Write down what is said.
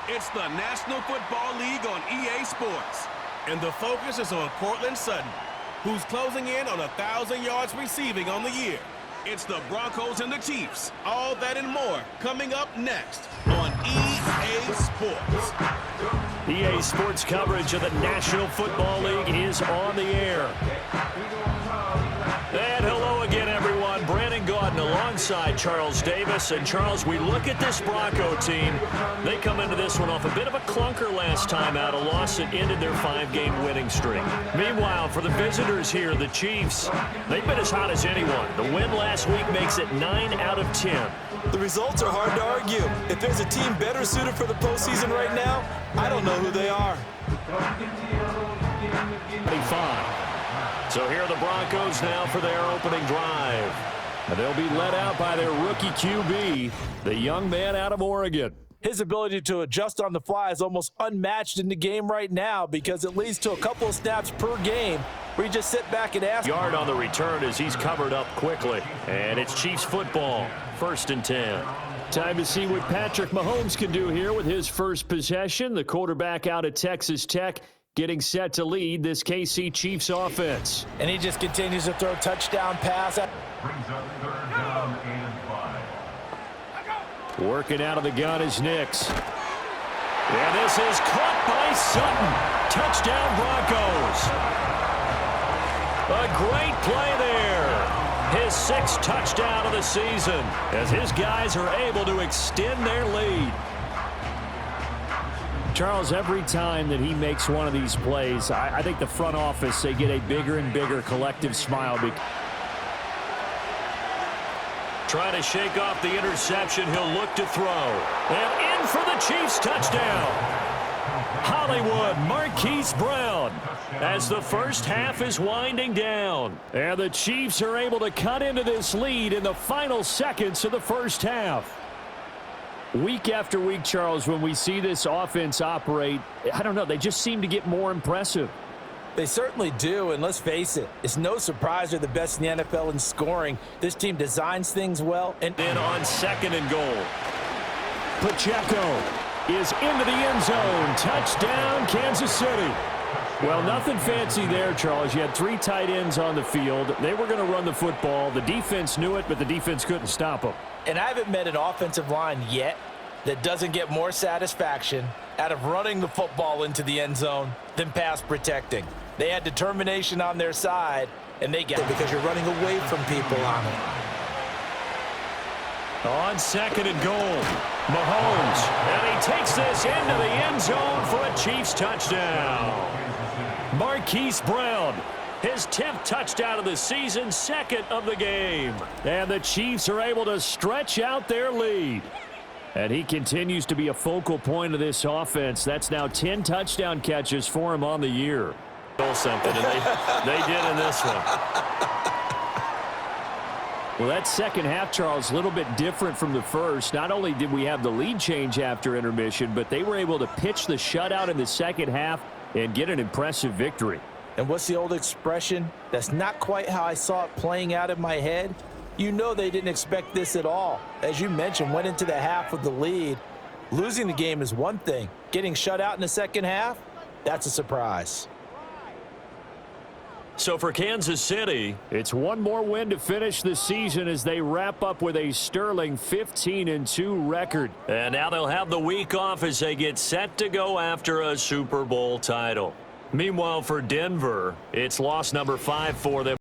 It's the National Football League on EA Sports. And the focus is on Cortland Sutton, who's closing in on 1,000 yards receiving on the year. It's the Broncos and the Chiefs. All that and more coming up next on EA Sports. EA Sports coverage of the National Football League is on the air. And hello again, everyone. Brandon Gaudin alongside Charles Davis. And Charles, we look at this Bronco team. They come into this one off a bit of a clunker last time out, a loss that ended their 5-game winning streak. Meanwhile, for the visitors here, the Chiefs, they've been as hot as anyone. The win last week makes it 9 out of 10. The results are hard to argue. If there's a team better suited for the postseason right now, I don't know who they are. 25. So here are the Broncos now for their opening drive. And they'll be led out by their rookie QB, the young man out of Oregon. His ability to adjust on the fly is almost unmatched in the game right now because it leads to a couple of snaps per game where you just sit back and ask. Yard on the return as he's covered up quickly. And it's Chiefs football, 1st and 10. Time to see what Patrick Mahomes can do here with his first possession. The quarterback out at Texas Tech getting set to lead this KC Chiefs offense. And he just continues to throw touchdown pass. Brings up 3rd down and 5. Working out of the gun is Nix. And this is caught by Sutton. Touchdown Broncos. A great play there. His 6th touchdown of the season as his guys are able to extend their lead. Charles, every time that he makes one of these plays, I think the front office, they get a bigger and bigger collective smile. Trying to shake off the interception, he'll look to throw. And in for the Chiefs touchdown. Hollywood, Marquise Brown, as the first half is winding down. And the Chiefs are able to cut into this lead in the final seconds of the first half. Week after week, Charles, when we see this offense operate, I don't know, they just seem to get more impressive. They certainly do, and let's face it, it's no surprise they're the best in the NFL in scoring. This team designs things well. And then on 2nd and goal, Pacheco is into the end zone. Touchdown, Kansas City. Well, nothing fancy there, Charles. You had 3 tight ends on the field. They were going to run the football. The defense knew it, but the defense couldn't stop them. And I haven't met an offensive line yet that doesn't get more satisfaction out of running the football into the end zone than pass protecting. They had determination on their side, and they get it because you're running away from people on it. On 2nd and goal, Mahomes, and he takes this into the end zone for a Chiefs touchdown. Marquise Brown, his 10th touchdown of the season, 2nd of the game. And the Chiefs are able to stretch out their lead. And he continues to be a focal point of this offense. That's now 10 touchdown catches for him on the year. Something, and they did in this one. Well, that second half, Charles, a little bit different from the first. Not only did we have the lead change after intermission, but they were able to pitch the shutout in the second half and get an impressive victory. And what's the old expression? That's not quite how I saw it playing out in my head. You know they didn't expect this at all. As you mentioned, went into the half with the lead. Losing the game is one thing. Getting shut out in the second half, that's a surprise. So for Kansas City, it's one more win to finish the season as they wrap up with a sterling 15-2 record. And now they'll have the week off as they get set to go after a Super Bowl title. Meanwhile, for Denver, it's loss number 5 for them.